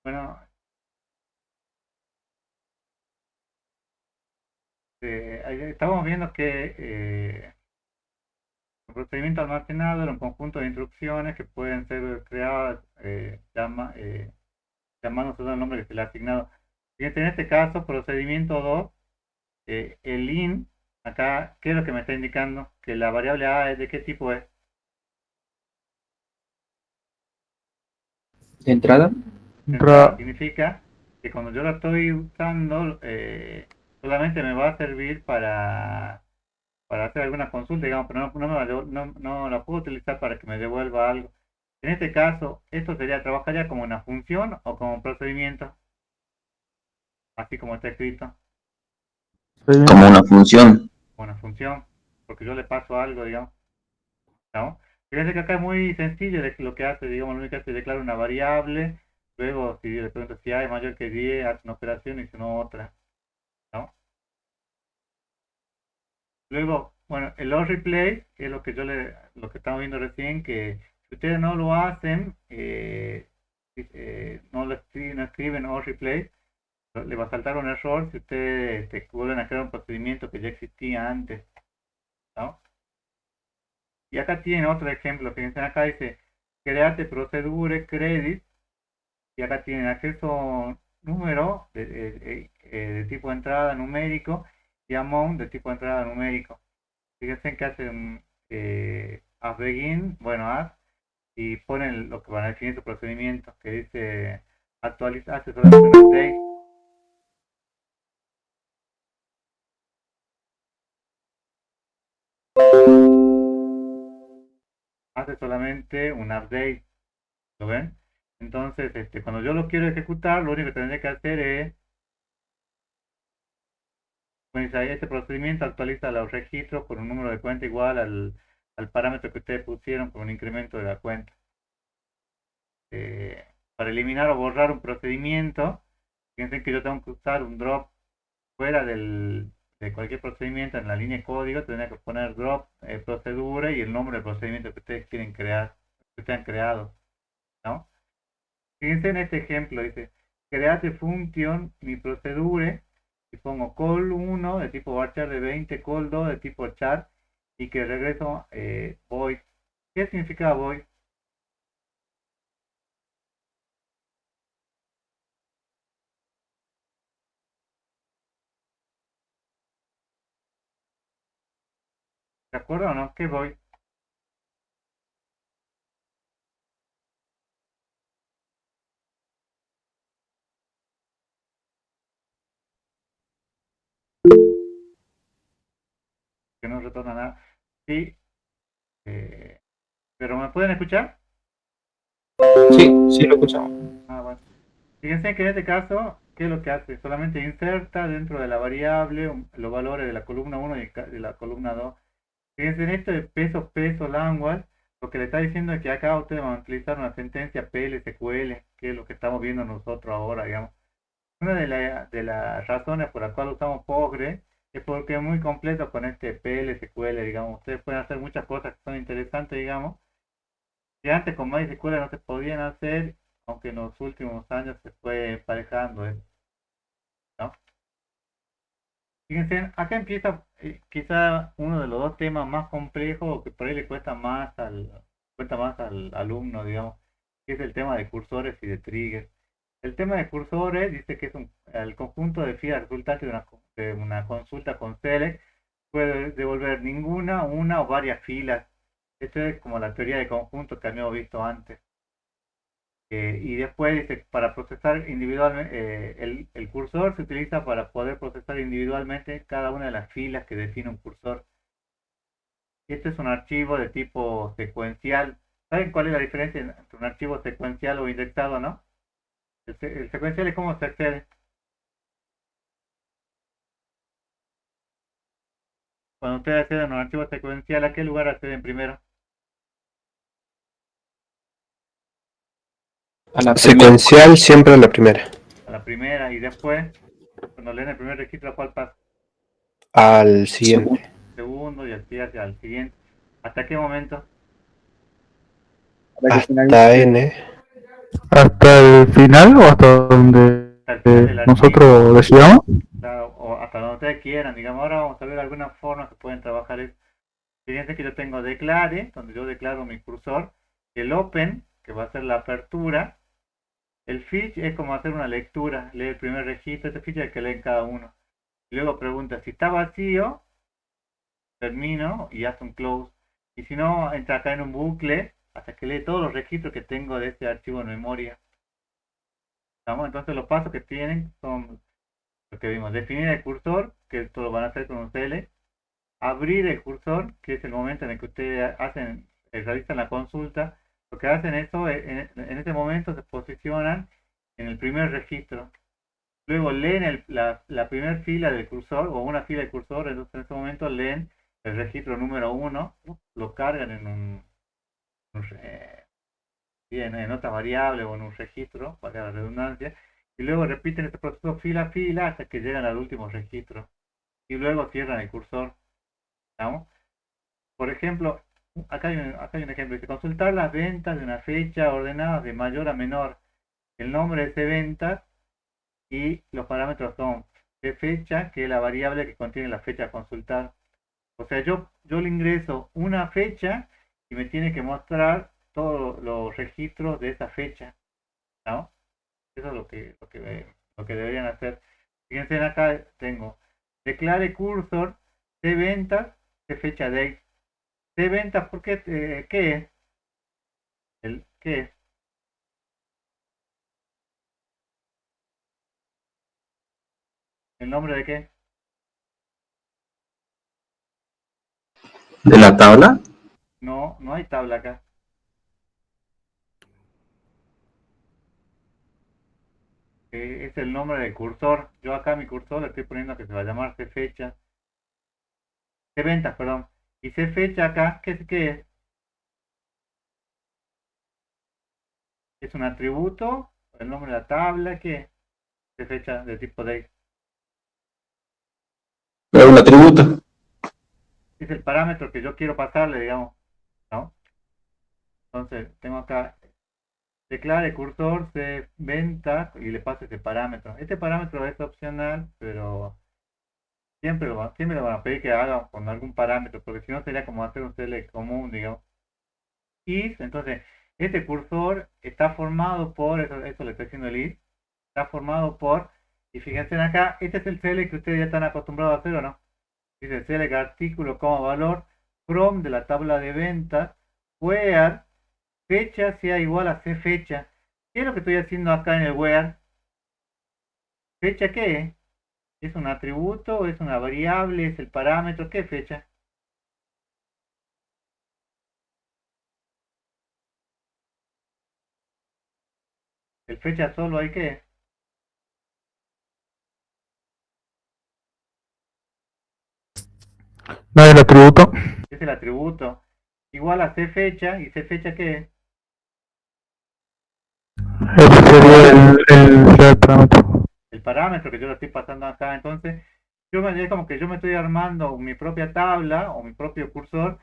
Bueno, ahí estábamos viendo que el procedimiento almacenado era un conjunto de instrucciones que pueden ser creadas llamándose el nombre que se le ha asignado. Fíjense, en este caso, procedimiento 2, el in, acá, ¿qué es lo que me está indicando? Que la variable a es de qué tipo es. De entrada, De entrada Ra- significa que cuando yo la estoy usando, solamente me va a servir para hacer alguna consulta, digamos, pero no la puedo utilizar para que me devuelva algo. En este caso, esto trabajaría como una función o como un procedimiento, así como está escrito, como una función. como una función, porque yo le paso algo, digamos, ¿no? Fíjense que acá es muy sencillo lo que hace, digamos, lo único que hace es declarar una variable, luego si le pregunto si A es mayor que 10, hace una operación y si no otra, ¿no? Luego, bueno, el all replay, que es lo que estamos viendo recién, que si ustedes no lo hacen, no escriben all replay, le va a saltar un error si ustedes vuelven a crear un procedimiento que ya existía antes, ¿no? Y acá tienen otro ejemplo, fíjense, acá dice, create procedure credit, y acá tienen acceso número de tipo de entrada numérico y amount de tipo de entrada numérico. Fíjense que hacen as begin, bueno, as, y ponen lo que van a definir su procedimiento, que dice actualizar, hace solamente un update, hace solamente un update, ¿lo ven? Entonces, cuando yo lo quiero ejecutar, lo único que tendré que hacer es, pues, este procedimiento actualiza los registros por un número de cuenta igual al parámetro que ustedes pusieron por un incremento de la cuenta. Para eliminar o borrar un procedimiento, fíjense que yo tengo que usar un drop fuera de cualquier procedimiento en la línea de código, tendría que poner drop procedure y el nombre del procedimiento que ustedes quieren crear, que ustedes han creado, ¿no? Fíjense en este ejemplo, dice, create function mi procedure, y pongo call 1 de tipo varchar de 20, call 2 de tipo char, y que regreso void. ¿Qué significa void? ¿De acuerdo o no? ¿Qué void? Que no retorna nada. Sí, eh, pero ¿me pueden escuchar? Sí, sí lo escuchamos. Ah, bueno. Fíjense que en este caso, ¿qué es lo que hace? Solamente inserta dentro de la variable los valores de la columna 1 y de la columna 2. Fíjense en esto de peso, language, lo que le está diciendo es que acá ustedes van a utilizar una sentencia PL-SQL, que es lo que estamos viendo nosotros ahora, digamos. Una de las razones por las cuales usamos Postgre es porque es muy completo con este PL-SQL, digamos. Ustedes pueden hacer muchas cosas que son interesantes, digamos, que antes con MySQL no se podían hacer, aunque en los últimos años se fue emparejando, ¿no? Fíjense, acá empieza quizá uno de los dos temas más complejos que por ahí le cuesta más al alumno, digamos, que es el tema de cursores y de triggers. El tema de cursores dice que es el conjunto de filas resultantes de una consulta con select puede devolver ninguna, una o varias filas. Esto es como la teoría de conjuntos que habíamos visto antes. Y después dice, para procesar individualmente, el cursor se utiliza para poder procesar individualmente cada una de las filas que define un cursor. Este es un archivo de tipo secuencial. ¿Saben cuál es la diferencia entre un archivo secuencial o indexado, no? El secuencial es cómo se accede. Cuando ustedes acceden a un archivo secuencial, ¿a qué lugar acceden primero? A la primera, Secuencial siempre a la primera. A la primera y después, cuando leen el primer registro, ¿a cuál pasa? Al siguiente. Segundo y así hacia el siguiente. ¿Hasta qué momento? para que finalice. Hasta N. ¿Hasta el final o hasta donde hasta el final del archivo, nosotros decidamos? claro, o hasta donde ustedes quieran. Digamos, ahora vamos a ver algunas formas que pueden trabajar eso. Fíjense que yo tengo declare, donde yo declaro mi cursor, el open, que va a ser la apertura, el fetch es como hacer una lectura, lee el primer registro, este fetch es el que lee cada uno. Y luego pregunta, si está vacío, termino y hace un close. Y si no, entra acá en un bucle hasta que lee todos los registros que tengo de este archivo en memoria. ¿Estamos? Entonces los pasos que tienen son lo que vimos. Definir el cursor, que esto lo van a hacer con un CL. Abrir el cursor, que es el momento en el que ustedes realizan la consulta. Lo que hacen eso, en ese momento se posicionan en el primer registro. Luego leen la primera fila del cursor o una fila del cursor, entonces en ese momento leen el registro número 1, lo cargan en otra variable o en un registro, para la redundancia, y luego repiten este proceso fila a fila hasta que llegan al último registro. Y luego cierran el cursor. ¿Estamos? Por ejemplo, acá hay un ejemplo, dice consultar las ventas de una fecha ordenadas de mayor a menor. El nombre de ese ventas y los parámetros son de fecha, que es la variable que contiene la fecha a consultar. O sea, yo le ingreso una fecha y me tiene que mostrar todos los registros de esa fecha, ¿no? Eso es lo que deberían hacer. Fíjense, acá tengo declare cursor de ventas de fecha date. De ventas, ¿por qué? ¿Qué es? ¿Qué es? ¿El nombre de qué? ¿De la tabla? No, no hay tabla acá. Es el nombre del cursor. Yo acá mi cursor le estoy poniendo que se va a llamar C fecha. C ventas, perdón. Y C fecha acá, ¿qué es? ¿Es un atributo? ¿El nombre de la tabla? ¿Qué es? C fecha de tipo date. ¿Es un atributo? Es el parámetro que yo quiero pasarle, digamos, ¿no? Entonces, tengo acá declare cursor C venta y le paso ese parámetro. Este parámetro es opcional, pero siempre lo van a pedir que haga con algún parámetro, porque si no sería como hacer un select común, digamos. Y entonces, este cursor está formado por, eso le estoy haciendo el if, está formado por, y fíjense acá, este es el select que ustedes ya están acostumbrados a hacer, ¿o no? Dice select artículo como valor from de la tabla de ventas, where fecha sea igual a c fecha. ¿Qué es lo que estoy haciendo acá en el where? ¿Fecha qué es? ¿Es un atributo? ¿Es una variable? ¿Es el parámetro? ¿Qué fecha? ¿El fecha solo hay qué? No es el atributo. Es el atributo. Igual a c fecha, ¿y c fecha qué es? Ese sería el parámetro. El parámetro que yo lo estoy pasando acá. Entonces, es como que yo me estoy armando mi propia tabla o mi propio cursor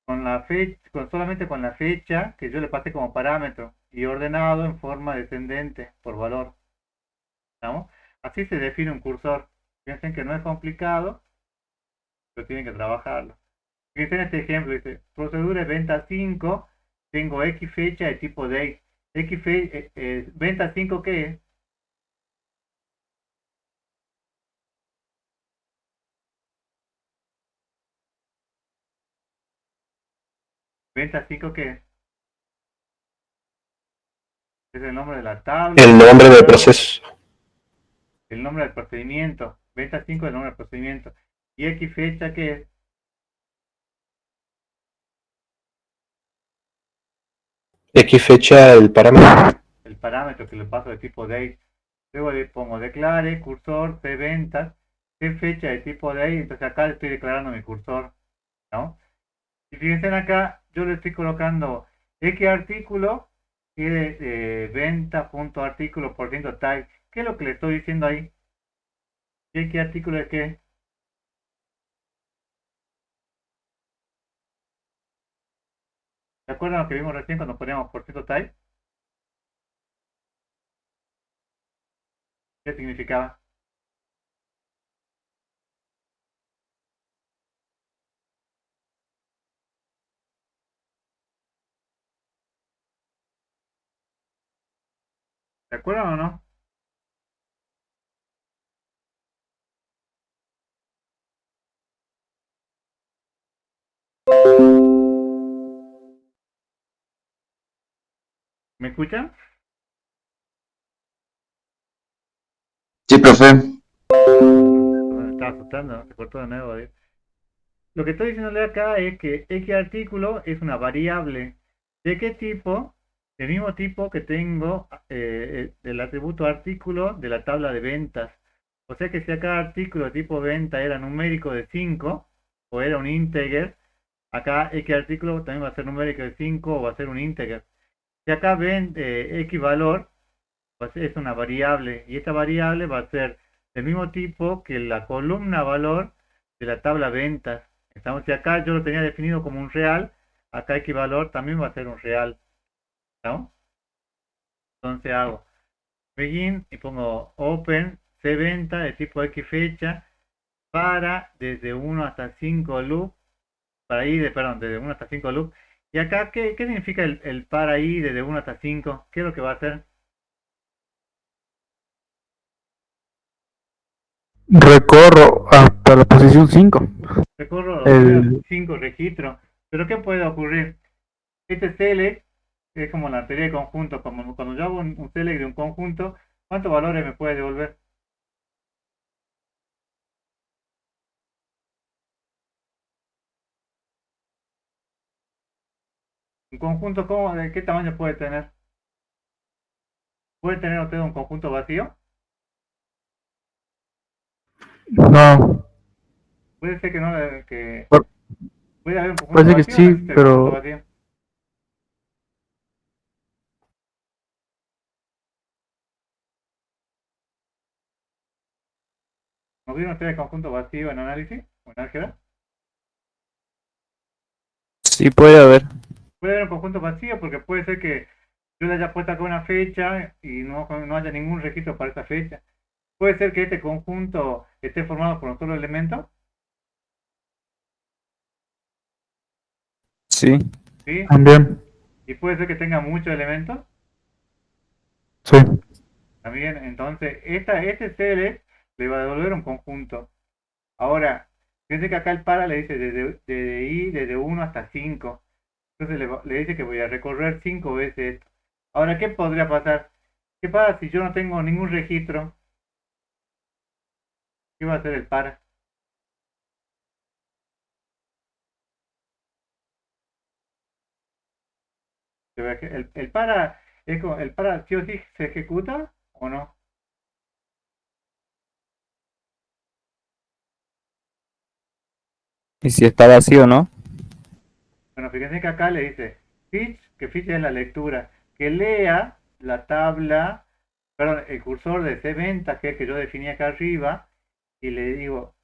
con la fecha, solamente con la fecha que yo le pasé como parámetro y ordenado en forma descendente por valor. ¿Estamos? Así se define un cursor. Piensen que no es complicado, pero tienen que trabajarlo. Fíjense en este ejemplo, dice, procedura de venta 5, tengo X fecha de tipo date. Venta 5, ¿qué es? Venta 5, ¿qué es? Es el nombre de la tabla, El nombre del proceso. el nombre del procedimiento. Venta 5 es el nombre del procedimiento. ¿Y X fecha qué es? X fecha el parámetro. El parámetro que le paso de tipo date. Luego le pongo declare, cursor, de ventas, qué fecha de tipo date. Entonces acá le estoy declarando mi cursor, ¿no? Y fíjense acá, yo le estoy colocando X artículo y venta.artículo por ciento tag. ¿Qué es lo que le estoy diciendo ahí? ¿Qué artículo es qué? ¿Se acuerdan lo que vimos recién cuando poníamos por ciento tag? ¿Qué significaba? ¿Se acuerdan o no? ¿Me escuchan? Sí, profe. Me estaba asustando, se cortó de nuevo. Lo que estoy diciéndole acá es que X artículo es una variable. ¿De qué tipo? Del mismo tipo que tengo del atributo artículo de la tabla de ventas. O sea que si acá artículo de tipo venta era numérico de 5 o era un integer, acá X artículo también va a ser numérico de 5 o va a ser un integer. Si acá ven X valor, pues es una variable y esta variable va a ser del mismo tipo que la columna valor de la tabla ventas. Estamos, si acá yo lo tenía definido como un real, acá X valor también va a ser un real. ¿Estamos? Entonces hago begin y pongo open cventa de tipo X fecha para desde 1 hasta 5 loop, para i de, perdón, desde 1 hasta 5 loop. Y acá, ¿qué significa el para i desde 1 hasta 5? ¿Qué es lo que va a hacer? Recorro hasta la posición 5. Recorro los primeros El... 5 registros. Pero ¿qué puede ocurrir? Este select es como la teoría de conjunto. Como cuando yo hago un select de un conjunto, ¿cuántos valores me puede devolver? ¿Un conjunto de qué tamaño puede tener? ¿Puede tener usted un conjunto vacío? No, Puede ser que no, que par- puede haber un conjunto parece que vacío o no sí, existe el conjunto pero vacío. ¿No vieron ustedes conjunto vacío en análisis o en álgebra? Sí puede haber. Puede haber un conjunto vacío porque puede ser que yo le haya puesto acá una fecha y no haya ningún registro para esa fecha. Puede ser que este conjunto esté formado por un solo elemento, Sí. ¿sí? también, Y puede ser que tenga muchos elementos sí. también. Entonces, este select le va a devolver un conjunto. Ahora, fíjense que acá el para le dice desde 1 hasta 5. Entonces le dice que voy a recorrer 5 veces esto. Ahora, ¿qué podría pasar? ¿Qué pasa si yo no tengo ningún registro? ¿Qué va a hacer el para? El para, el para sí o sí se ejecuta o no. Y si está vacío, ¿no? Bueno, fíjense que acá le dice fetch, que fetch es la lectura, que lea la tabla, perdón, el cursor de cventa que es que yo definí acá arriba, y le digo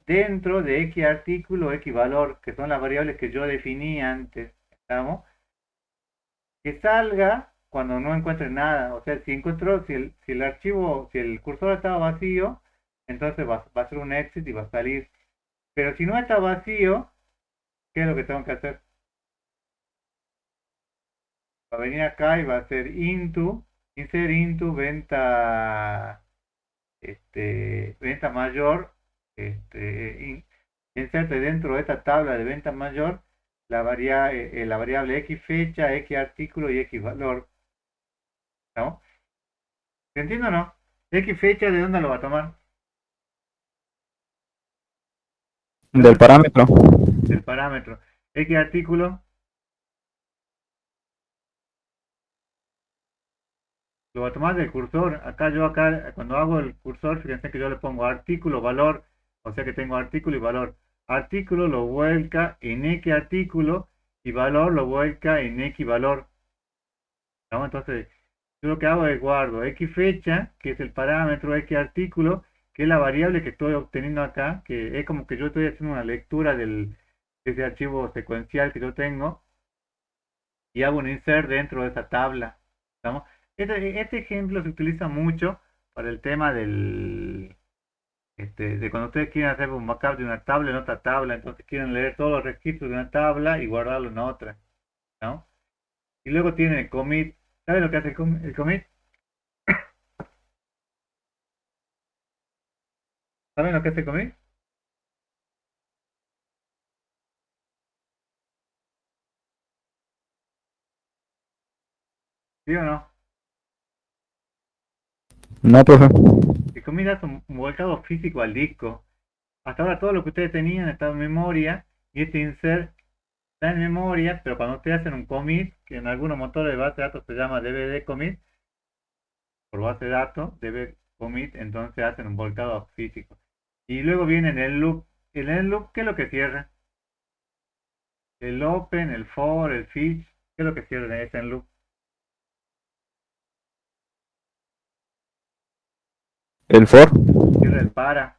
dentro de X artículo, X valor, que son las variables que yo definí antes, ¿estamos? Que salga cuando no encuentre nada, o sea, si encontró, si el archivo, si el cursor estaba vacío, entonces va a ser un exit y va a salir. Pero si no está vacío, ¿qué es lo que tengo que hacer? Va a venir acá y va a ser insert into venta, venta mayor, inserte dentro de esta tabla de venta mayor la variable X fecha, X artículo y X valor. ¿No? ¿Se entiende o no? X fecha, ¿de dónde lo va a tomar? ¿De Del dónde? parámetro. Del parámetro. X artículo lo va a tomar del cursor. Acá, cuando hago el cursor, fíjense que yo le pongo artículo, valor, o sea que tengo artículo y valor. Artículo lo vuelca en X artículo y valor lo vuelca en X valor. ¿No? Entonces, yo lo que hago es guardo X fecha, que es el parámetro, X artículo, que es la variable que estoy obteniendo acá, que es como que yo estoy haciendo una lectura de ese archivo secuencial que yo tengo y hago un insert dentro de esa tabla. ¿Estamos? Este ejemplo se utiliza mucho para el tema de cuando ustedes quieren hacer un backup de una tabla en otra tabla, entonces quieren leer todos los registros de una tabla y guardarlo en otra, ¿no? Y luego tienen el commit. ¿Saben lo que hace el commit? ¿Saben lo que hace el commit? ¿Sí o no? No, profe. El commit hace un volcado físico al disco. Hasta ahora todo lo que ustedes tenían estaba en memoria y este insert está en memoria, pero cuando ustedes hacen un commit, que en algunos motores de base de datos se llama dbd commit, por base de datos, db commit, entonces hacen un volcado físico. Y luego viene en el loop. En el loop, ¿qué es lo que cierra? El open, el for, el fetch, ¿qué es lo que cierra en ese loop? El for. Cierra el para,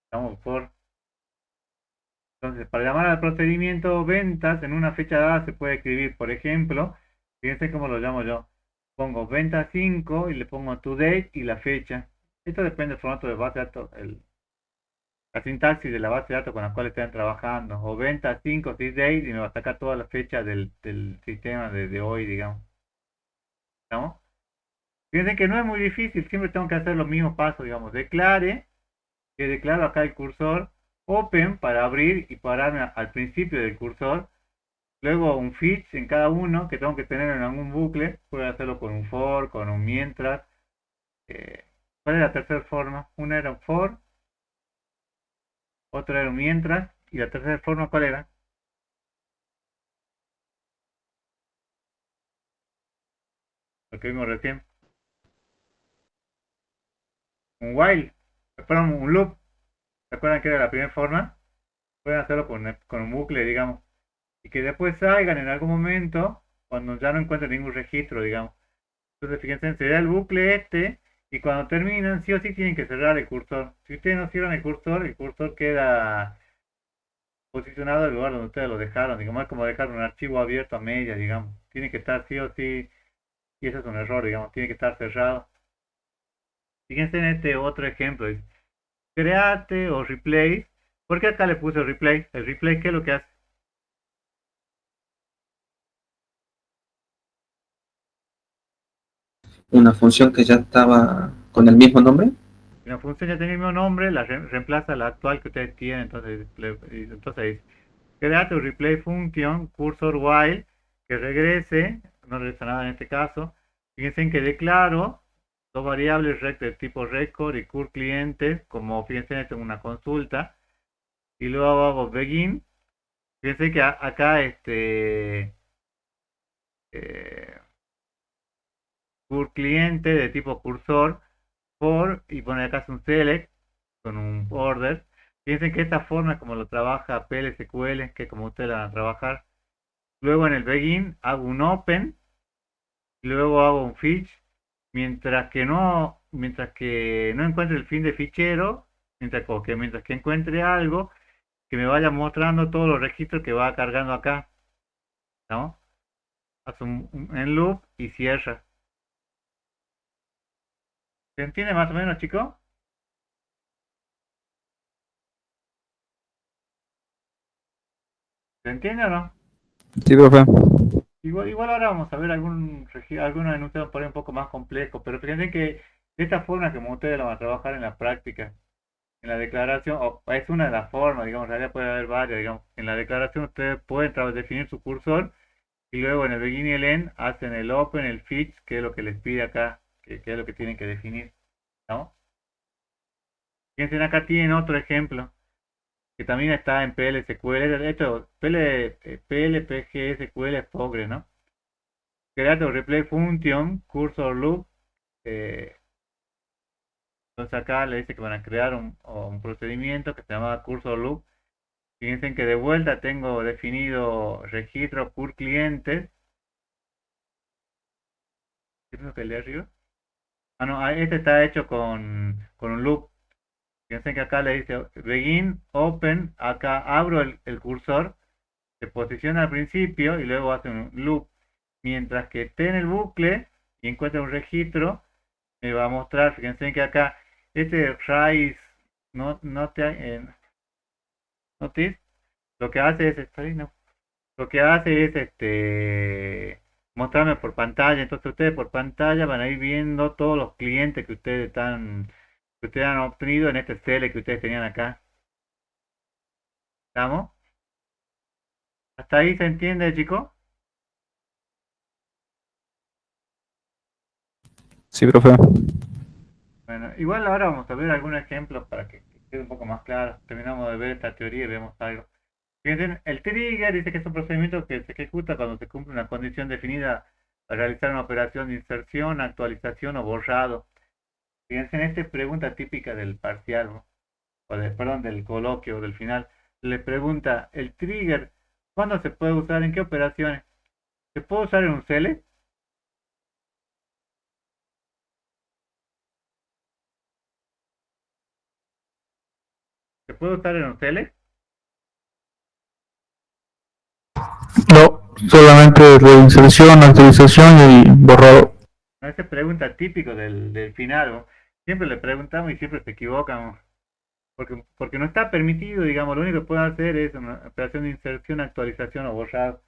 estamos for. Entonces, para llamar al procedimiento ventas en una fecha dada se puede escribir, por ejemplo, fíjense cómo lo llamo yo. Pongo venta 5 y le pongo to date y la fecha. Esto depende del formato de base de datos, la sintaxis de la base de datos con la cual estén trabajando. O venta 5 this date y me va a sacar toda la fecha del sistema de hoy, digamos. ¿Estamos? Fíjense que no es muy difícil, siempre tengo que hacer los mismos pasos, digamos. Que declaro acá el cursor open para abrir y pararme al principio del cursor. Luego un fetch en cada uno que tengo que tener en algún bucle. Puedo hacerlo con un for, con un mientras. ¿Cuál es la tercera forma? Una era un for, otra era un mientras. Y la tercera forma, ¿cuál era? Lo que vimos recién. Un while. Perdón, un loop. ¿Se acuerdan que era la primera forma? Pueden hacerlo con un bucle, digamos. Y que después salgan en algún momento cuando ya no encuentren ningún registro, digamos. Entonces, fíjense, se da el bucle este y cuando terminan, sí o sí tienen que cerrar el cursor. Si ustedes no cierran el cursor queda posicionado en el lugar donde ustedes lo dejaron. Digamos, es como dejar un archivo abierto a medias, digamos. Tiene que estar sí o sí, y eso es un error, digamos, tiene que estar cerrado. Fíjense en este otro ejemplo, dice, create o replace. ¿Por qué acá le puse replace? El replace, ¿qué es lo que hace? Una función que ya estaba con el mismo nombre. Una función ya tiene el mismo nombre, la reemplaza la actual que ustedes tienen, entonces dice, create o replay function cursor while que regrese, no regresa nada en este caso. Fíjense en que declaro dos variables de tipo record y cur clientes, como fíjense en una consulta, y luego hago begin. Fíjense que acá cur cliente de tipo cursor for y pone acá un select con un order. Fíjense que esta forma es como lo trabaja PLSQL, que como ustedes la van a trabajar. Luego en el begin hago un open, luego hago un fetch, mientras que no encuentre el fin de fichero, mientras que encuentre algo que me vaya mostrando todos los registros que va cargando acá, ¿no? Hace en loop y cierra. ¿Se entiende más o menos, chicos? ¿Se entiende o no? Sí, profe. Igual ahora vamos a ver algunos enunciados por ahí un poco más complejos, pero fíjense que de esta forma como ustedes lo van a trabajar en la práctica, en la declaración, es una de las formas, digamos, en realidad puede haber varias, digamos, en la declaración ustedes pueden definir su cursor y luego en el begin y el end hacen el open, el fetch, que es lo que les pide acá, que es lo que tienen que definir, ¿no? Fíjense acá tienen otro ejemplo que también está en PLSQL, de hecho PLPGSQL es Progress, ¿no? Create o replay function, cursor loop. Entonces acá le dice que van a crear un procedimiento que se llama cursor loop. Fíjense que de vuelta tengo definido registro por clientes. ¿Qué es lo que le arriba? Ah, no, este está hecho con un loop. Fíjense que acá le dice begin, open. Acá abro el cursor, se posiciona al principio y luego hace un loop. Mientras que esté en el bucle y encuentre un registro, me va a mostrar, fíjense que acá, este raíz, notice, lo que hace es, lo que hace es mostrarme por pantalla. Entonces ustedes por pantalla van a ir viendo todos los clientes que ustedes han obtenido en este cele que ustedes tenían acá. ¿Estamos? ¿Hasta ahí se entiende, chicos? Sí, profe. Bueno, igual ahora vamos a ver algunos ejemplos para que quede un poco más claro. Terminamos de ver esta teoría y vemos algo. Fíjense, el trigger dice que es un procedimiento que se ejecuta cuando se cumple una condición definida para realizar una operación de inserción, actualización o borrado. Fíjense en esta pregunta típica del parcial, ¿no? Perdón, del coloquio, del final. Le pregunta, ¿el trigger cuándo se puede usar? ¿En qué operaciones? ¿Se puede usar en un select? ¿Se puede usar en un select? No, solamente de inserción, actualización y borrado. No, esa pregunta típico del final, ¿no? Siempre le preguntamos y siempre se equivocan, porque no está permitido, digamos, lo único que puede hacer es una operación de inserción, actualización o borrado.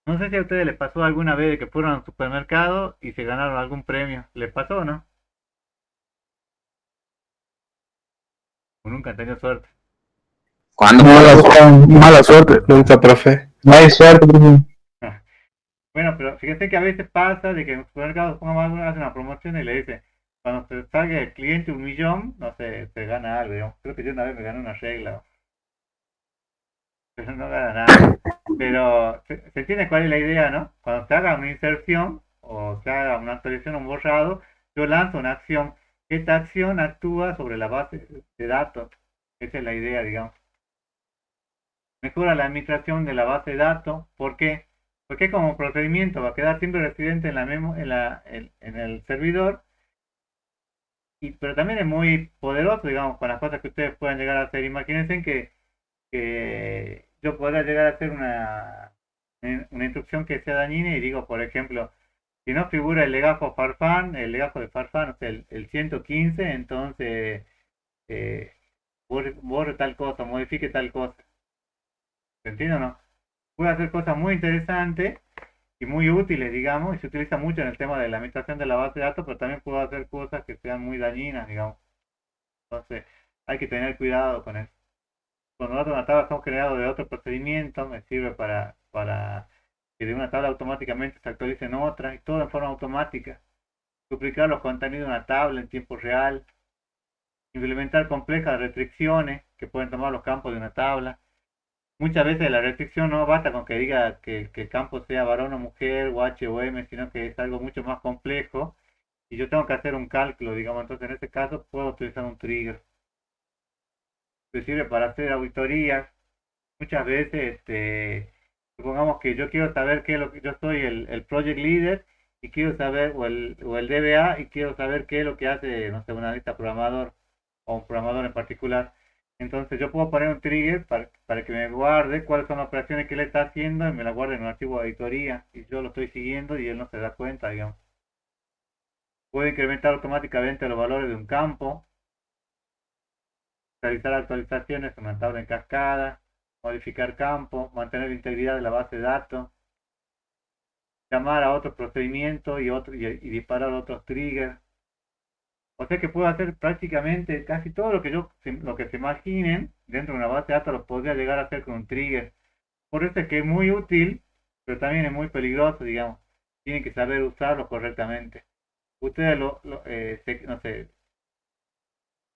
No sé si a ustedes les pasó alguna vez que fueron al supermercado y se ganaron algún premio. ¿Les pasó o no? O nunca han tenido suerte. ¿Cuándo? Mala suerte. Nunca, profe. No hay suerte, profe. Bueno, pero fíjense que a veces pasa de que en los supermercados hacen una promoción y le dice, cuando se salga el cliente 1.000.000, no sé, se gana algo, digamos. Creo que yo una vez me gané una regla, pero no gana nada. Pero se entiende cuál es la idea, ¿no? Cuando se haga una inserción o se haga una actualización o un borrado, yo lanzo una acción. Esta acción actúa sobre la base de datos. Esa es la idea, digamos. Mejora la administración de la base de datos. ¿Por qué? Porque como procedimiento va a quedar siempre residente en el servidor, pero también es muy poderoso, digamos, con las cosas que ustedes puedan llegar a hacer. Imagínense que yo podría llegar a hacer una instrucción que sea dañina y digo, por ejemplo, si no figura el legajo Farfán, el legajo de Farfán, o sea, el 115, entonces borre tal cosa, modifique tal cosa. ¿Se entiende o no? Puede hacer cosas muy interesantes y muy útiles, digamos, y se utiliza mucho en el tema de la administración de la base de datos, pero también puede hacer cosas que sean muy dañinas, digamos. Entonces, hay que tener cuidado con eso. Cuando nosotros una tabla estamos generando de otro procedimiento, me sirve para que de una tabla automáticamente se actualice en otra, y todo en forma automática. Duplicar los contenidos de una tabla en tiempo real, implementar complejas restricciones que pueden tomar los campos de una tabla. Muchas veces la restricción no basta con que diga que el campo sea varón o mujer, o H o M, sino que es algo mucho más complejo y yo tengo que hacer un cálculo, digamos, entonces en este caso puedo utilizar un trigger. Que sirve para hacer auditorías. Muchas veces, supongamos que yo quiero saber qué es lo que yo soy el project leader y quiero saber, o el DBA, y quiero saber qué es lo que hace, no sé, un analista programador o un programador en particular. Entonces yo puedo poner un trigger para que me guarde cuáles son las operaciones que él está haciendo y me la guarde en un archivo de auditoría y yo lo estoy siguiendo y él no se da cuenta, digamos. Puedo incrementar automáticamente los valores de un campo, realizar actualizaciones en una tabla en cascada, modificar campos, mantener la integridad de la base de datos, llamar a otro procedimiento y disparar otros triggers. O sea que puedo hacer prácticamente casi todo lo que se imaginen dentro de una base de datos lo podría llegar a hacer con un trigger. Por eso es que es muy útil, pero también es muy peligroso, digamos. Tienen que saber usarlo correctamente. Ustedes no sé,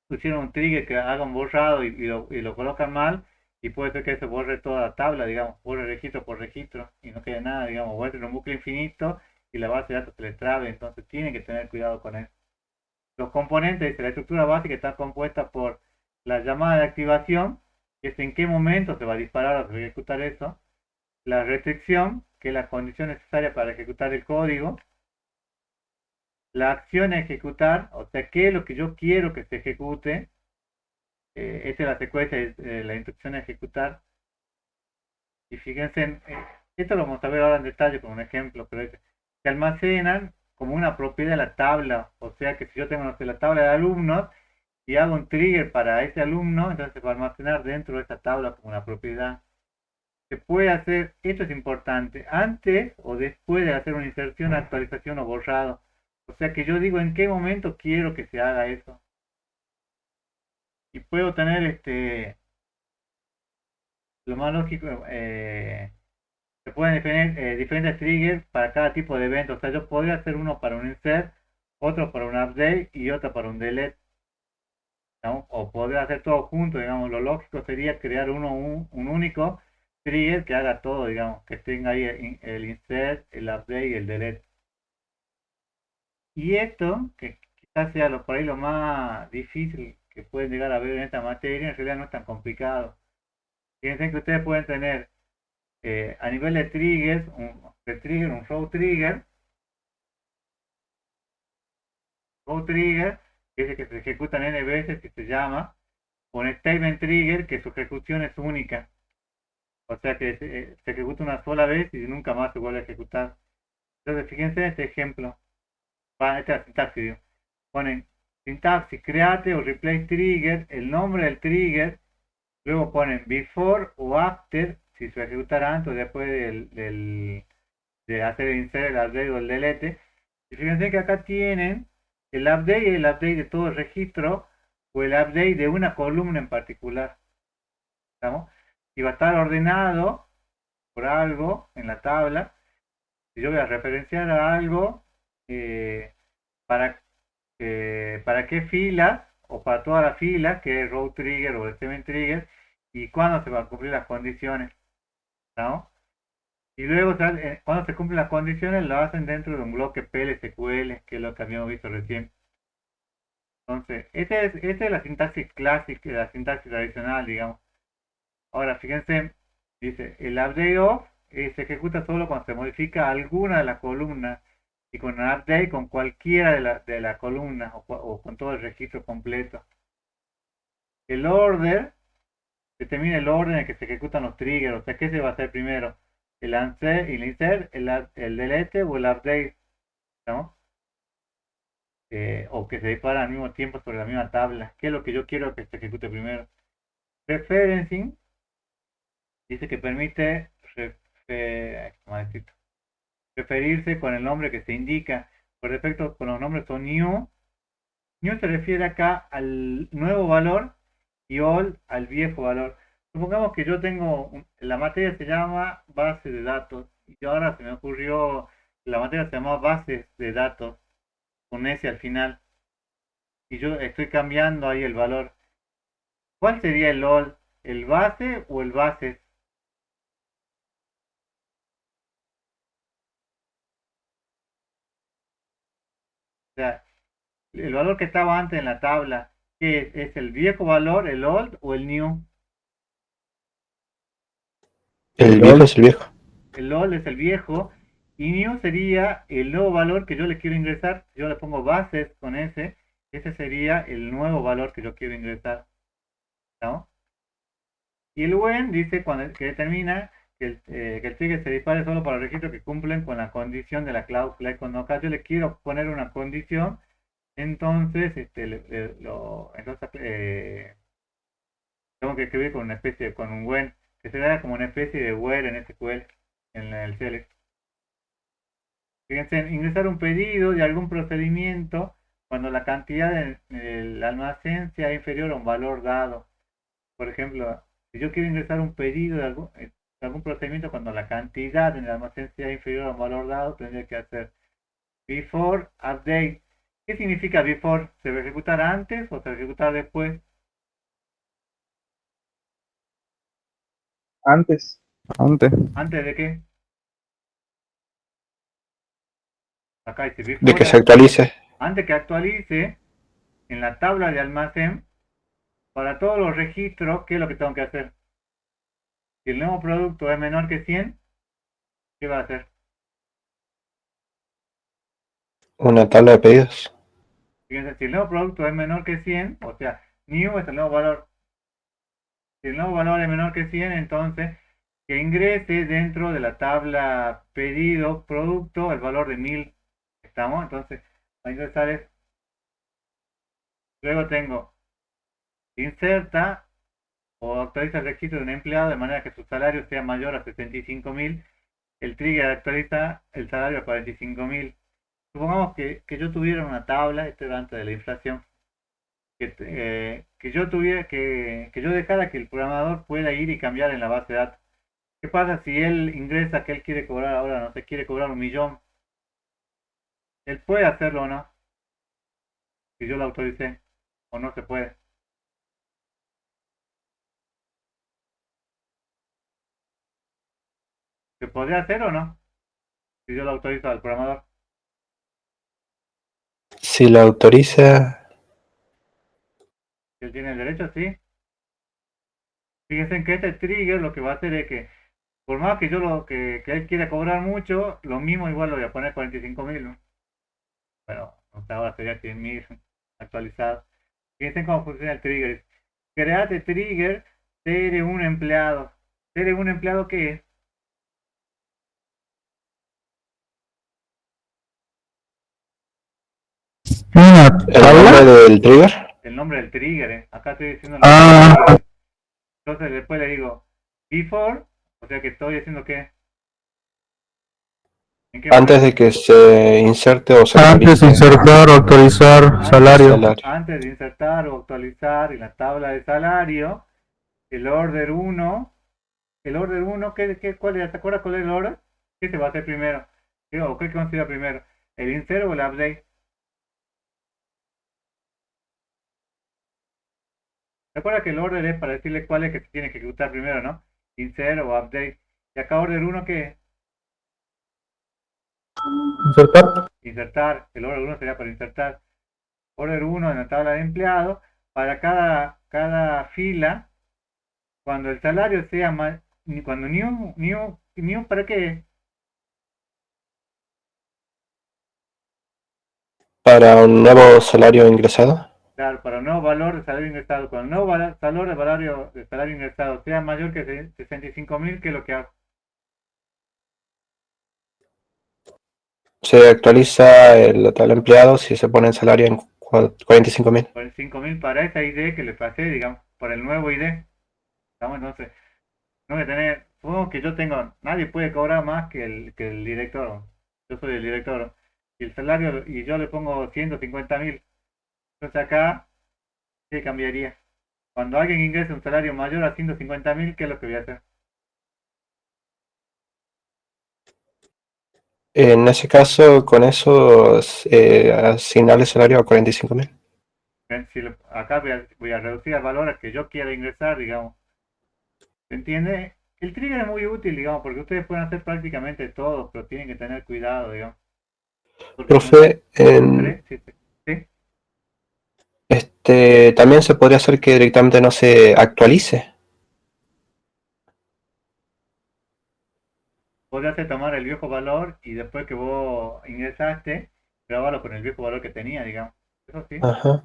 pusieron un trigger que haga un borrado y lo colocan mal y puede ser que se borre toda la tabla, digamos, borre registro por registro y no quede nada, digamos, vuelve en un bucle infinito y la base de datos se les trabe, entonces tienen que tener cuidado con eso. Los componentes de la estructura básica están compuesta por la llamada de activación, que es en qué momento se va a disparar o se va a ejecutar eso, la restricción, que es la condición necesaria para ejecutar el código, la acción a ejecutar, o sea, qué es lo que yo quiero que se ejecute. Esta es la secuencia de la instrucción a ejecutar. Y fíjense, esto lo vamos a ver ahora en detalle con un ejemplo, pero se almacenan como una propiedad de la tabla. O sea que si yo tengo, no sé, la tabla de alumnos y hago un trigger para ese alumno, entonces se va a almacenar dentro de esta tabla como una propiedad. Se puede hacer, esto es importante, antes o después de hacer una inserción, actualización o borrado. O sea que yo digo en qué momento quiero que se haga eso. Y puedo tener lo más lógico, se pueden definir diferentes triggers para cada tipo de evento. O sea, yo podría hacer uno para un insert, otro para un update y otro para un delete, ¿no? O podría hacer todo junto, digamos. Lo lógico sería crear un único trigger que haga todo, digamos, que tenga ahí el insert, el update y el delete. Y esto, que quizás sea por ahí lo más difícil que pueden llegar a ver en esta materia, en realidad no es tan complicado. Fíjense que ustedes pueden tener a nivel de triggers, un row trigger, que es el que se ejecuta en n veces, que se llama, o un statement trigger, que su ejecución es única. O sea que se ejecuta una sola vez y nunca más se vuelve a ejecutar. Entonces, fíjense en este ejemplo. Esta es la sintaxis, digo. Ponen sintaxis, create o replace trigger, el nombre del trigger, luego ponen before o after, si se ejecutará antes o después de hacer el insert, el update o el delete. Y fíjense que acá tienen el update y el update de todo el registro o el update de una columna en particular. ¿Estamos? Y va a estar ordenado por algo en la tabla. Si yo voy a referenciar a algo, para, para qué fila o para toda la fila, que es row trigger o statement trigger, y cuándo se van a cumplir las condiciones. ¿No? Y luego, cuando se cumplen las condiciones, lo hacen dentro de un bloque PLSQL, que es lo que habíamos visto recién. Entonces, esta es la sintaxis clásica, la sintaxis tradicional, digamos. Ahora, fíjense, dice, el update of se ejecuta solo cuando se modifica alguna de las columnas y con un update con cualquiera de la columna o con todo el registro completo. El order determina el orden en que se ejecutan los triggers, o sea, ¿qué se va a hacer primero? El insert, el delete o el update, ¿no? O que se dispara al mismo tiempo sobre la misma tabla. ¿Qué es lo que yo quiero que se ejecute primero? Referencing dice que permite referirse con el nombre que se indica. Por defecto, con los nombres son new. New se refiere acá al nuevo valor y old al viejo valor. Supongamos que yo tengo, la materia se llama base de datos y ahora se me ocurrió, la materia se llama bases de datos con S al final y yo estoy cambiando ahí el valor. ¿Cuál sería el old? ¿El base o el bases? O sea, el valor que estaba antes en la tabla, ¿qué es? ¿Es el viejo valor, el old o el new? El viejo es el viejo. El old es el viejo y new sería el nuevo valor que yo le quiero ingresar. Yo le pongo bases con ese sería el nuevo valor que yo quiero ingresar, ¿no? Y el when dice que determina que el trigger se dispare solo para registros que cumplen con la condición de la clause flag. Cuando acá yo le quiero poner una condición, entonces, tengo que escribir con una especie, con un when, que será como una especie de where en SQL, en el select. Fíjense, ingresar un pedido de algún procedimiento cuando la cantidad del almacén sea inferior a un valor dado. Por ejemplo, si yo quiero ingresar un pedido de algún procedimiento cuando la cantidad en el almacén sea inferior a un valor dado, tendría que hacer before update. ¿Qué significa before? ¿Se va a ejecutar antes o se va a ejecutar después? Antes Antes. ¿Antes de qué? Acá dice de que before, se actualice. antes que actualice en la tabla de almacén, para todos los registros, ¿qué es lo que tengo que hacer? Si el nuevo producto es menor que 100, ¿qué va a hacer? Una tabla de pedidos. Fíjense, si el nuevo producto es menor que 100, o sea, new es el nuevo valor. Si el nuevo valor es menor que 100, entonces que ingrese dentro de la tabla pedido producto el valor de 1000. ¿Estamos? Entonces, va a ingresar es. Luego tengo inserta o actualiza el requisito de un empleado de manera que su salario sea mayor a 75.000. El trigger actualiza el salario a 45.000. Supongamos que yo tuviera una tabla, esto era antes de la inflación, que yo tuviera que yo dejara que el programador pueda ir y cambiar en la base de datos. ¿Qué pasa si él ingresa que él quiere cobrar ahora, no sé, quiere cobrar 1.000.000? Él puede hacerlo o no, si yo lo autoricé, o no se puede. ¿Se podría hacer o no? Si yo lo autorizo al programador. Si lo autoriza, Si él tiene el derecho, sí. Fíjense en que este trigger lo que va a hacer es que, por más que yo que él quiera cobrar mucho, lo mismo igual lo voy a poner 45.000, ¿no? Bueno, hasta ahora sería 100.000 actualizado. Fíjense cómo funciona el trigger. Create trigger TR1 empleado. ¿TR1 empleado qué es? ¿Una el nombre tabla? del trigger. El nombre del trigger, ¿eh? Acá estoy diciendo el nombre del Ah, trigger. Entonces después le digo before, o sea que estoy diciendo qué. ¿En qué Antes momento? de que se inserte o se antes de actualice insertar o actualizar el salario. salario. Antes de insertar o actualizar en la tabla de salario, el order 1, ¿cuál es? ¿Te acuerdas cuál es el order? ¿Qué se va a hacer primero? ¿O qué considera primero? ¿El insert o el update? ¿Te acuerdas que el order es para decirle cuál es que se tiene que ejecutar primero, no? Insert o update. Y acá order 1, ¿qué es? Insertar. Insertar. El order 1 sería para insertar. Order 1 en la tabla de empleado. Para cada fila, cuando el salario sea más, cuando new, ¿para qué? Para un nuevo salario ingresado. Claro, para un nuevo valor de salario ingresado. Cuando el nuevo valor de salario ingresado sea mayor que 65.000, ¿qué es lo que hago? Se actualiza la tabla de empleados si se pone el salario en 45.000. 45.000 para esa ID que le pasé, digamos, para el nuevo ID. ¿Estamos? Entonces, no voy a tener, supongo que yo tengo, nadie puede cobrar más que el director. Yo soy el director. Y el salario, y yo le pongo 150.000. Entonces acá, ¿qué cambiaría? Cuando alguien ingrese un salario mayor a 150.000, ¿qué es lo que voy a hacer? En ese caso, con eso, asignarle el salario a 45.000. Si acá voy a reducir el valor al que yo quiera ingresar, digamos. ¿Se entiende? El trigger es muy útil, digamos, porque ustedes pueden hacer prácticamente todo, pero tienen que tener cuidado, digamos. Porque si no, Profe, sí, sí, sí. también se podría hacer que directamente no se actualice. Podrías tomar el viejo valor y después que vos ingresaste, grabarlo con el viejo valor que tenía, digamos. Eso sí. Ajá.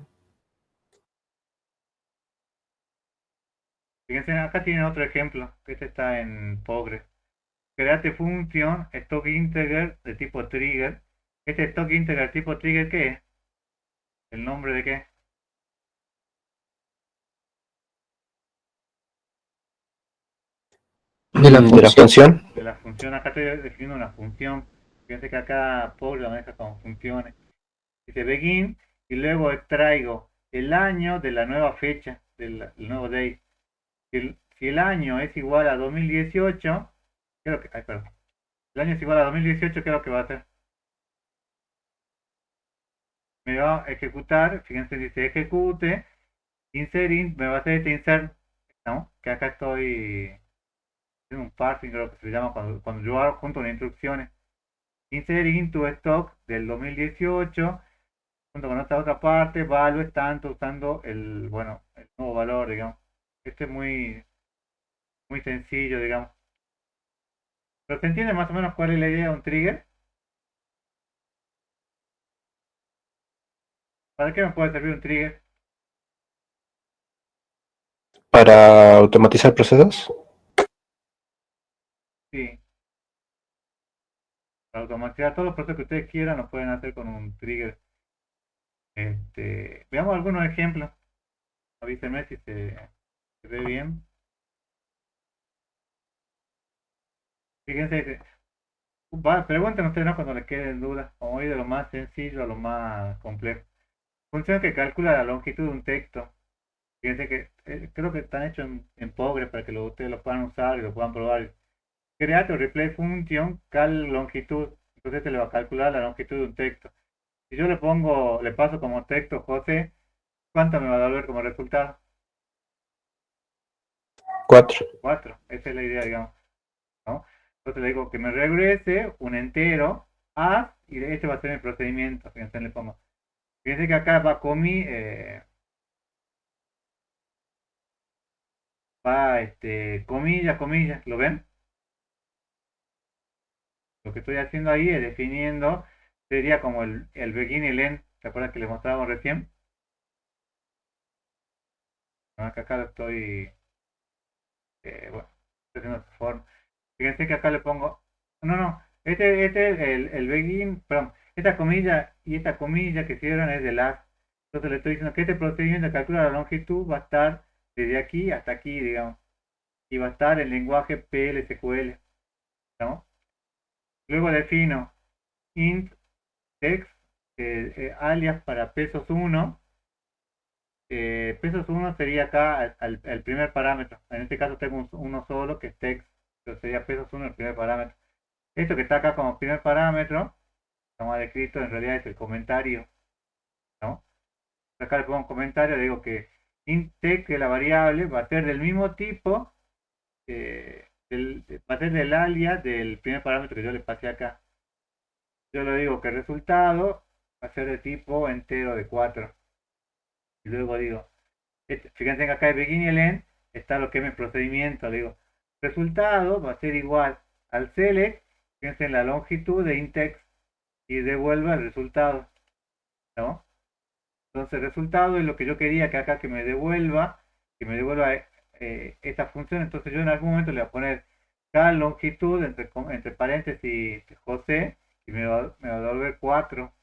Fíjense, acá tienen otro ejemplo, que este está en Postgres. Create función stock integer de tipo trigger. Este stock integer tipo trigger, ¿qué es? ¿El nombre de qué? De la De la función. función. De la función. Acá estoy definiendo una función. Fíjense que acá Postgres la maneja con funciones. Dice begin y luego extraigo el año de la nueva fecha, del nuevo date. Si el año es igual a 2018, creo que, ay, perdón. El año es igual a 2018, ¿qué es lo que va a hacer? Me va a ejecutar, fíjense, dice ejecute, insert, me va a hacer este insert, ¿no? Que acá estoy haciendo un parsing, creo que se llama cuando yo hago junto una instrucciones. Insert into stock del 2018, junto con esta otra parte, value tanto usando el nuevo valor, digamos. Este es muy, muy sencillo, digamos. Pero se entiende más o menos cuál es la idea de un trigger. ¿Para qué me puede servir un trigger? Para automatizar procesos. Sí. Para automatizar todos los procesos que ustedes quieran, lo pueden hacer con un trigger. Veamos algunos ejemplos. Avísenme si se ve bien. Fíjense, pregunten ustedes, ¿no? Cuando les queden dudas, como ir de lo más sencillo a lo más complejo. Función que calcula la longitud de un texto. Fíjense que creo que están hechos en Progress para que ustedes lo puedan usar y lo puedan probar. Create o replay function cal longitud. Entonces se le va a calcular la longitud de un texto. Si yo le paso como texto José, ¿cuánto me va a devolver como resultado? 4. 4. Esa es la idea, digamos, ¿no? Entonces le digo que me regrese un entero a, y este va a ser mi procedimiento. Fíjense, le pongo. Fíjense que acá va comi, comilla, comilla, ¿lo ven? Lo que estoy haciendo ahí es definiendo, sería como el begin y el end. ¿Se acuerdan que les mostrábamos recién? ¿No? Acá lo estoy, bueno, estoy haciendo esta forma. Fíjense que acá le pongo, no, este es el begin, perdón, esta comilla y esta comilla que cierran es de last. Entonces le estoy diciendo que este procedimiento de calcular la longitud va a estar desde aquí hasta aquí, digamos, y va a estar en lenguaje PLSQL, ¿no? Luego defino int text, alias para pesos 1. Pesos 1 sería acá el primer parámetro. En este caso tengo uno solo que es text, entonces sería pesos 1 el primer parámetro. Esto que está acá como primer parámetro, como ha descrito, en realidad es el comentario, ¿no? Acá le pongo un comentario, le digo que int text, que es la variable, va a ser del mismo tipo, va a ser del alias del primer parámetro que yo le pasé acá. Yo le digo que el resultado va a ser de tipo entero de 4. Y luego digo, fíjense que acá el begin y el end está lo que es mi procedimiento. Le digo, resultado va a ser igual al select, fíjense en la longitud de int text y devuelva el resultado, ¿no? Entonces el resultado es lo que yo quería que acá que me devuelva esta función. Entonces yo en algún momento le voy a poner cada longitud entre paréntesis José y me va a devolver 4,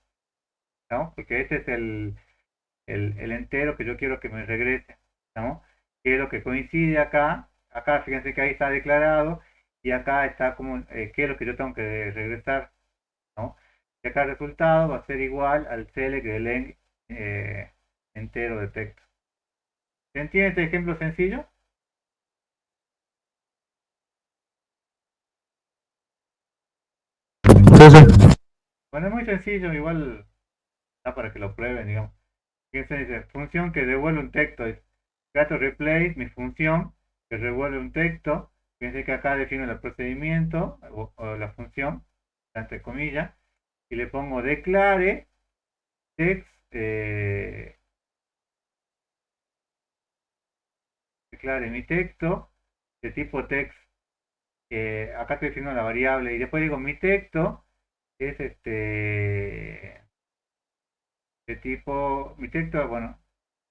¿no? Porque este es el entero que yo quiero que me regrese, ¿no? Que es lo que coincide acá. Acá fíjense que ahí está declarado y acá está como qué es lo que yo tengo que regresar, ¿no? Y acá el resultado va a ser igual al select del entero de texto. ¿Se entiende este ejemplo sencillo? Sí, sí. Bueno, es muy sencillo, igual da para que lo prueben, digamos. Fíjense, dice, función que devuelve un texto, es gato replace, mi función que revuelve un texto. Fíjense que acá defino el procedimiento o la función, entre comillas, y le pongo declare text, declare mi texto de tipo text. Acá estoy definiendo la variable y después digo mi texto es de tipo, bueno,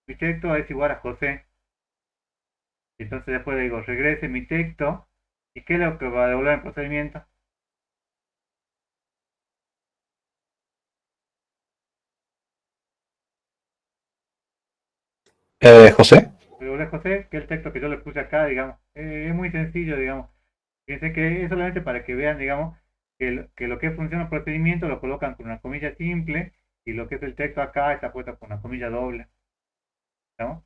mi texto es igual a José. Entonces después digo regrese mi texto y qué es lo que va a devolver el procedimiento. José. Devolver José, que es el texto que yo le puse acá, digamos. Es muy sencillo, digamos. Fíjense que es solamente para que vean, digamos, que lo que funciona el procedimiento lo colocan con una comilla simple y lo que es el texto acá está puesto con una comilla doble. ¿No?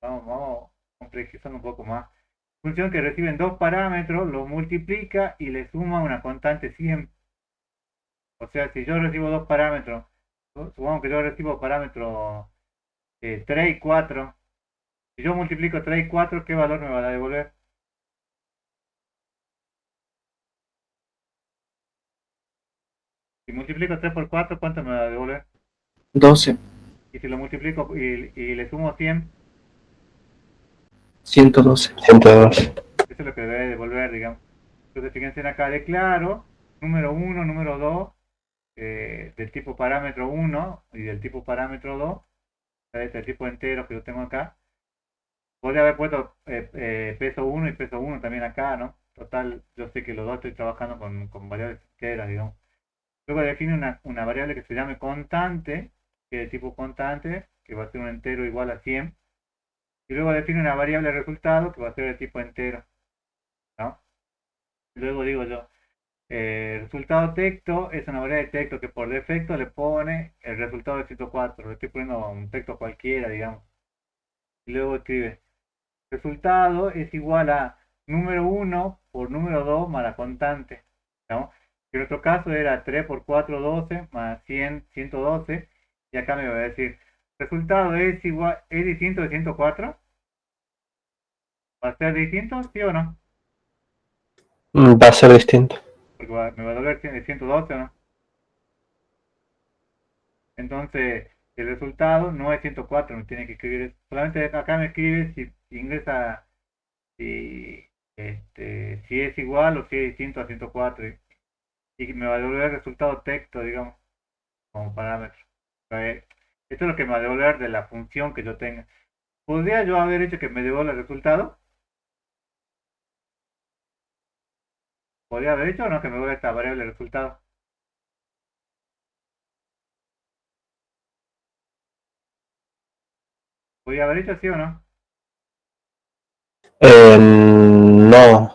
Vamos complejizando un poco más. Función que reciben dos parámetros, los multiplica y le suma una constante 100. O sea, si yo recibo dos parámetros, supongamos que yo recibo parámetros 3 y 4. Si yo multiplico 3 y 4, ¿qué valor me va a devolver? Si multiplico 3 por 4, ¿cuánto me va a devolver? 12, Y si lo multiplico y le sumo 100, 112. 102. eso es lo que debe devolver, digamos. Entonces, fíjense acá, declaro número 1, número 2, del tipo parámetro 1 y del tipo parámetro 2, este tipo entero que yo tengo acá. Podría haber puesto peso 1 y peso 1 también acá, ¿no? Total, yo sé que los dos estoy trabajando con variables enteras, digamos. Luego define una variable que se llame constante, que es de tipo constante, que va a ser un entero igual a 100. Y luego define una variable resultado que va a ser de tipo entero, ¿no? Luego digo yo, resultado texto es una variable de texto que por defecto le pone el resultado de 104. Le estoy poniendo un texto cualquiera, digamos. Y luego escribe, resultado es igual a número 1 por número 2 más la constante, ¿no? En nuestro caso era 3 por 4, 12 más 100, 112. Y acá me va a decir, resultado es igual, ¿es distinto de 104? ¿Va a ser distinto? ¿Sí o no? Va a ser distinto. Porque me va a doler 112 o no. Entonces, el resultado no es 104, me tiene que escribir. Solamente acá me escribe si ingresa, si, si es igual o si es distinto a 104. Y me va a devolver el resultado texto, digamos, como parámetro. Esto es lo que me va a devolver de la función que yo tenga. ¿Podría yo haber hecho que me devuelva el resultado? ¿Podría haber hecho o no que me devuelva esta variable resultado? ¿Podría haber hecho sí o no? No,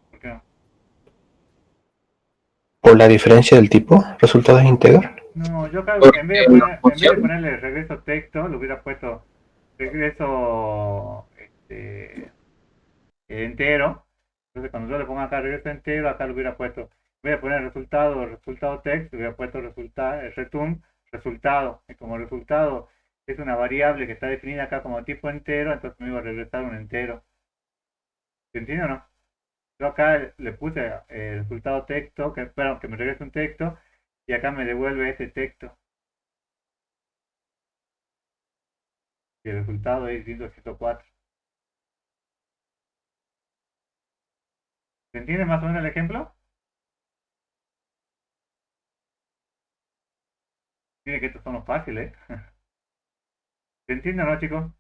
¿Por qué no? por la diferencia del tipo, resultados íntegros. No, yo acá Porque la en vez de función, ponerle regreso texto, le hubiera puesto regreso entero. Entonces cuando yo le pongo acá regreso entero, acá le hubiera puesto, en vez de poner resultado text, le hubiera puesto return resultado. Y como resultado es una variable que está definida acá como tipo entero, entonces me iba a regresar un entero. ¿Se entiende o no? Yo acá le puse el resultado texto, que espero que me regrese un texto, y acá me devuelve ese texto. Y el resultado es 104. ¿Se entiende más o menos el ejemplo? Tiene que estos son los fáciles, ¿eh? ¿Se entiende o no, chicos?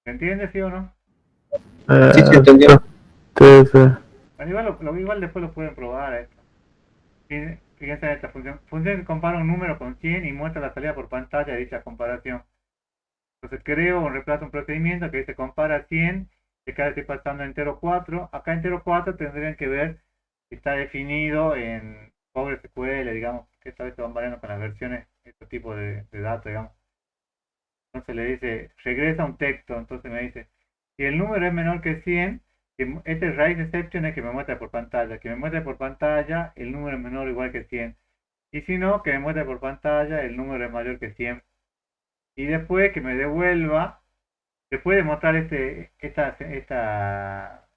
¿Se entiende, sí o no? sí, sí, Eh, entendió. sí, sí. Bueno, igual después lo pueden probar esto. Fíjense en esta función. Función que compara un número con 100 y muestra la salida por pantalla de dicha comparación. Entonces creo o reemplazo un procedimiento que dice compara 100, y acá estoy pasando entero 4. Acá entero 4 tendrían que ver si está definido en PostgreSQL, digamos, que esta vez se van variando con las versiones, este tipo de datos, digamos. Entonces le dice, regresa un texto, entonces me dice, si el número es menor que 100, este raíz exception es que me muestre por pantalla, que me muestre por pantalla el número es menor o igual que 100. Y si no, que me muestre por pantalla el número es mayor que 100. Y después que me devuelva, después de mostrar esta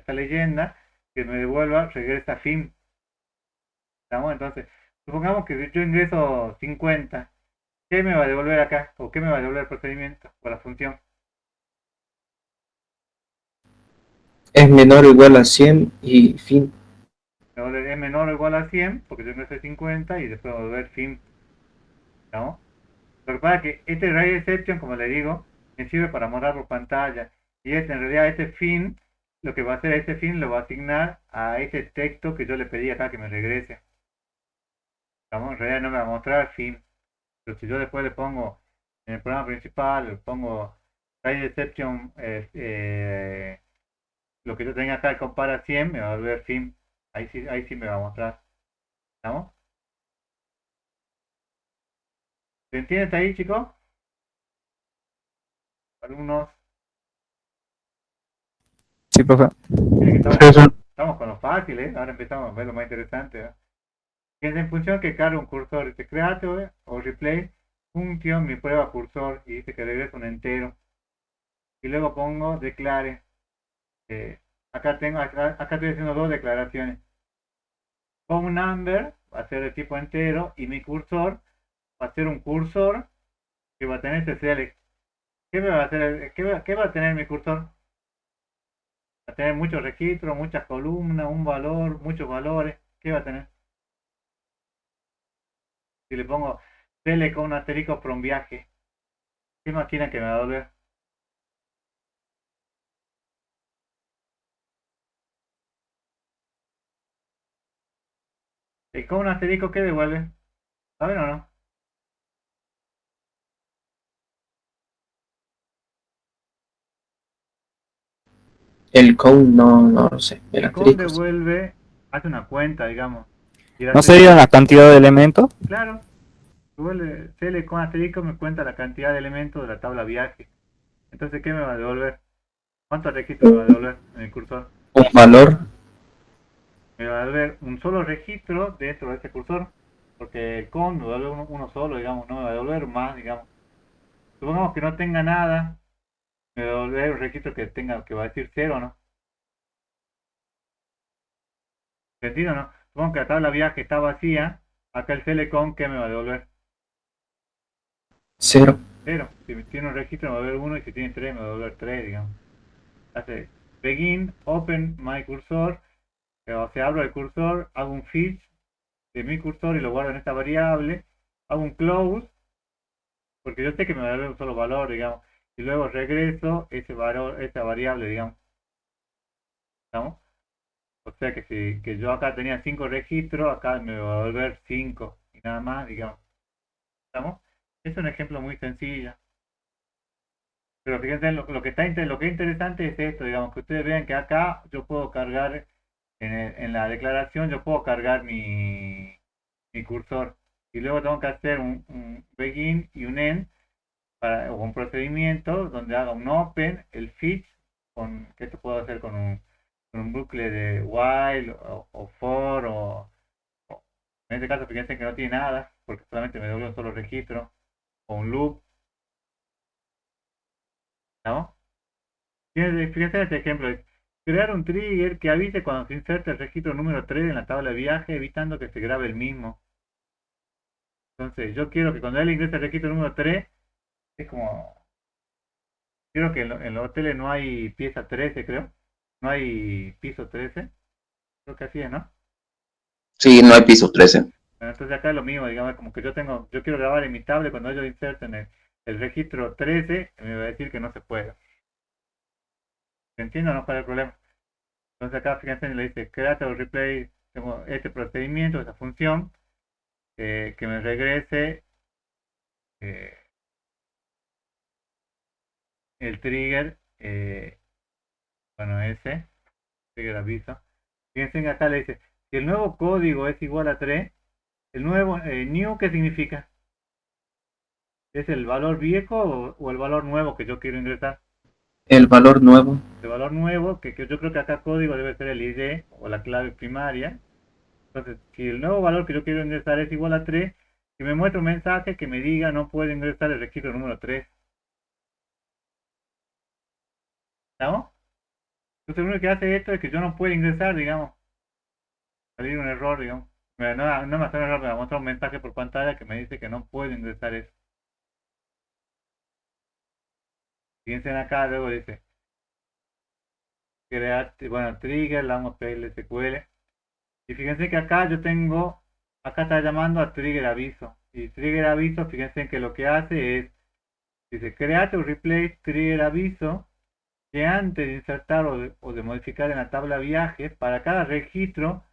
leyenda, que me devuelva, regresa fin. ¿Estamos? Entonces, supongamos que yo ingreso 50. ¿Qué me va a devolver acá? ¿O qué me va a devolver el procedimiento o la función? Es menor o igual a 100 y fin. Me va a devolver es menor o igual a 100, porque yo ingresé 50 y después va a devolver fin. ¿Estamos? Lo que pasa es que este array exception, como le digo, me sirve para mostrar por pantalla. Y en realidad este fin, lo que va a hacer este fin lo va a asignar a ese texto que yo le pedí acá que me regrese. ¿Estamos? En realidad no me va a mostrar fin. Pero si yo después le pongo en el programa principal, le pongo array exception, lo que yo tenga acá compara 100, me va a volver fin. Ahí sí me va a mostrar. ¿Estamos? ¿Se entiende hasta ahí, chicos? Alumnos. Sí, profe. Miren que Sí, sí. estamos con lo fácil, ¿eh? Ahora empezamos a ver lo más interesante, ¿eh? Fíjense en función que carga un cursor, dice create o replay función mi prueba cursor y dice que regresa un entero. Y luego pongo declare. Acá estoy haciendo dos declaraciones. Phone number va a ser de tipo entero y mi cursor va a ser un cursor que va a tener este select. ¿Qué me va a hacer? ¿Qué va a tener mi cursor? Va a tener muchos registros, muchas columnas, un valor, muchos valores. ¿Qué va a tener? Si le pongo Tele con un asterisco por un viaje. ¿Qué imaginan que me va a devolver? ¿Y con un asterisco qué devuelve? ¿Saben o no? El code no lo sé. El El con asterisco sí. devuelve, hace una cuenta, digamos. Y el ¿No sería asterisco, la cantidad de elementos? claro, tele con asterisco me cuenta la cantidad de elementos de la tabla viaje. Entonces, ¿qué me va a devolver? ¿Cuántos registros me va a devolver en el cursor? Un valor. Me va a devolver un solo registro dentro de ese cursor, porque el con me va a devolver uno solo, digamos, no me va a devolver más, digamos. Supongamos que no tenga nada, me va a devolver un registro que tenga, que va a decir 0, ¿no? ¿Entendido, no? Supongo que la tabla viaje está vacía, acá el telecom, ¿qué me va a devolver? 0. 0. Si tiene un registro me va a devolver 1 y si tiene 3 me va a devolver 3, digamos. Hace begin, open my cursor, o sea, abro el cursor, hago un fetch de mi cursor y lo guardo en esta variable, hago un close, porque yo sé que me va a dar un solo valor, digamos, y luego regreso ese valor, esa variable, digamos, ¿estamos? O sea que si que yo acá tenía 5 registros, acá me va a devolver 5 y nada más, digamos, ¿estamos? Es un ejemplo muy sencillo, pero fíjense, lo que lo que es interesante es esto, digamos, que ustedes vean que acá yo puedo cargar, en la declaración yo puedo cargar mi cursor, y luego tengo que hacer un begin y un end, o un procedimiento donde haga un open, el fetch, que esto puedo hacer con un bucle de while o for, en este caso fíjense que no tiene nada, porque solamente me devuelve un solo registro, o un loop, ¿no? Fíjense en este ejemplo, crear un trigger que avise cuando se inserte el registro número 3 en la tabla de viaje, evitando que se grabe el mismo. Entonces, yo quiero que cuando él ingrese el registro número 3, es como, quiero que en los hoteles no hay pieza 13, creo. No hay piso 13. Creo que así es, ¿no? Sí, no hay piso 13. Bueno, entonces acá es lo mismo, digamos, como que yo quiero grabar en mi tablet, cuando ellos inserten el registro 13, me va a decir que no se puede. ¿Se entiende o no? ¿Cuál es el problema? Entonces acá, fíjense, le dice create o replay, tengo este procedimiento, esta función, que me regrese eh, el trigger, bueno, ese, trigger aviso. Fíjense que acá le dice, si el nuevo código es igual a 3, el nuevo, new, ¿qué significa? ¿Es el valor viejo o el valor nuevo que yo quiero ingresar? El valor nuevo. El valor nuevo, que yo creo que acá código debe ser el ID o la clave primaria. Entonces, si el nuevo valor que yo quiero ingresar es igual a 3, que me muestre un mensaje que me diga no puede ingresar el registro número 3. ¿Estamos? Entonces, lo único que hace esto es que yo no puedo ingresar, digamos, salir un error, digamos. No me hace un error, me muestra un mensaje por pantalla que me dice que no puedo ingresar eso. Fíjense acá, luego dice crear, bueno, trigger, le damos PLSQL. Y fíjense que acá yo tengo, acá está llamando a trigger aviso. Y trigger aviso, fíjense que lo que hace es, dice create o replace trigger aviso, que antes de insertar o de modificar en la tabla viaje, para cada registro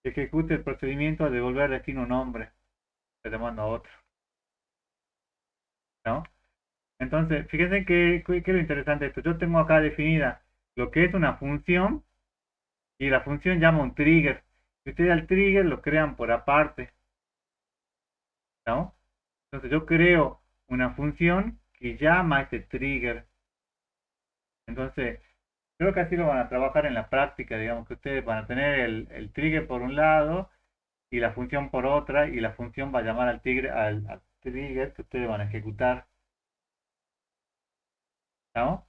ejecute el procedimiento de devolver destino nombre. Le mando a otro, ¿no? Entonces, fíjense que es lo interesante de esto. Yo tengo acá definida lo que es una función y la función llama un trigger. Si ustedes al trigger lo crean por aparte, ¿no? Entonces yo creo una función que llama a este trigger. Entonces, creo que así lo van a trabajar en la práctica, digamos que ustedes van a tener el trigger por un lado y la función por otra, y la función va a llamar al trigger que ustedes van a ejecutar, ¿no?